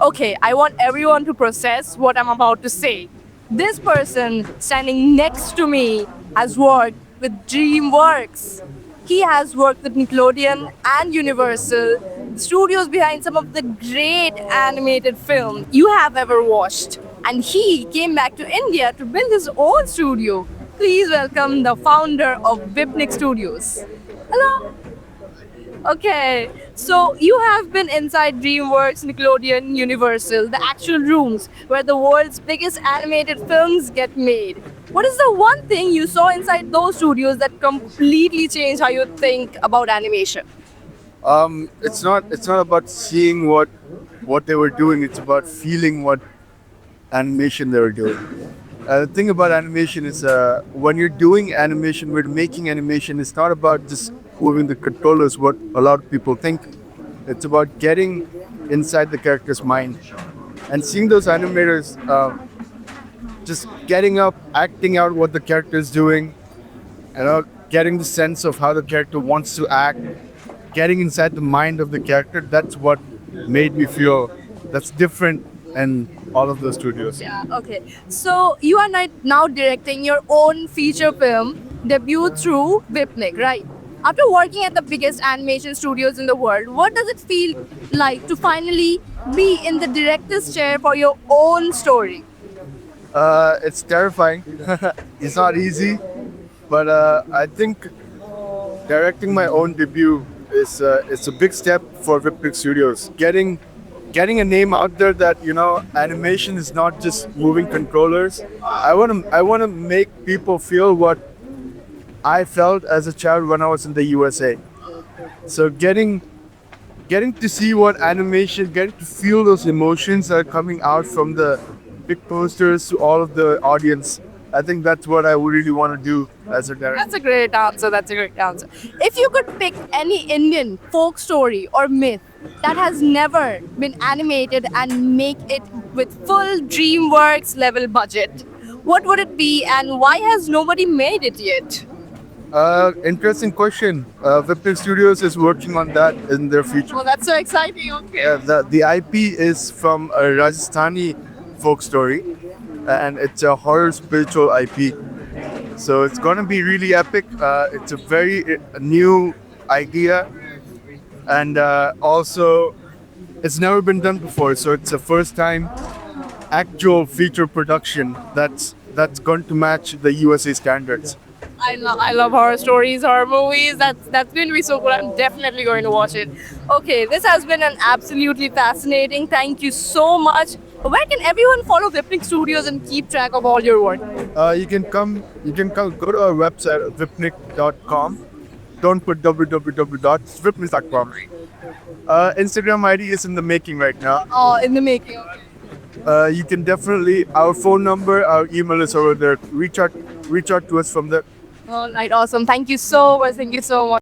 Okay, I want everyone to process what I'm about to say. This person standing next to me has worked with DreamWorks. He has worked with Nickelodeon and Universal, the studios behind some of the great animated films you have ever watched. And he came back to India to build his own studio. Please welcome the founder of Vipnik Studios. Hello. Okay, so you have been inside DreamWorks, Nickelodeon, Universal, the actual rooms where the world's biggest animated films get made. What is the one thing you saw inside those studios that completely changed how you think about animation? It's not about seeing what they were doing. It's about feeling what animation they were doing. The thing about animation is when you're doing animation, when making animation, it's not about just moving the controllers. What a lot of people think. It's about getting inside the character's mind and seeing those animators just getting up, acting out what the character is doing, getting the sense of how the character wants to act, getting inside the mind of the character. That's what made me feel that's different in all of those studios. Yeah, okay. So you are now directing your own feature film debut through Vipnik, right? After working at the biggest animation studios in the world, what does it feel like to finally be in the director's chair for your own story? It's terrifying. It's not easy, but I think directing my own debut is it's a big step for Vipnik Studios. Getting a name out there that animation is not just moving controllers. I want to make people feel what I felt as a child when I was in the USA. So getting to see what animation, getting to feel those emotions that are coming out from the big posters to all of the audience. I think that's what I really want to do as a director. That's a great answer. That's a great answer. If you could pick any Indian folk story or myth that has never been animated and make it with full DreamWorks level budget, what would it be and why has nobody made it yet? Interesting question. Vipin Studios is working on that in their future. Oh, that's so exciting. Okay. The IP is from a Rajasthani folk story, and it's a horror spiritual IP. So it's gonna be really epic. It's a very new idea, and also it's never been done before. So it's a first time actual feature production that's going to match the USA standards. I love horror stories, horror movies. That's going to be so cool. I'm definitely going to watch it. Okay, this has been an absolutely fascinating. Thank you so much. Where can everyone follow Vipnik Studios and keep track of all your work? You can come go to our website vipnik.com. Don't put www. It's vipnik.com. Instagram ID is in the making right now. Oh, in the making. You can definitely our phone number, our email is over there. Reach out to us from there. All right, awesome. Thank you so much. Thank you so much.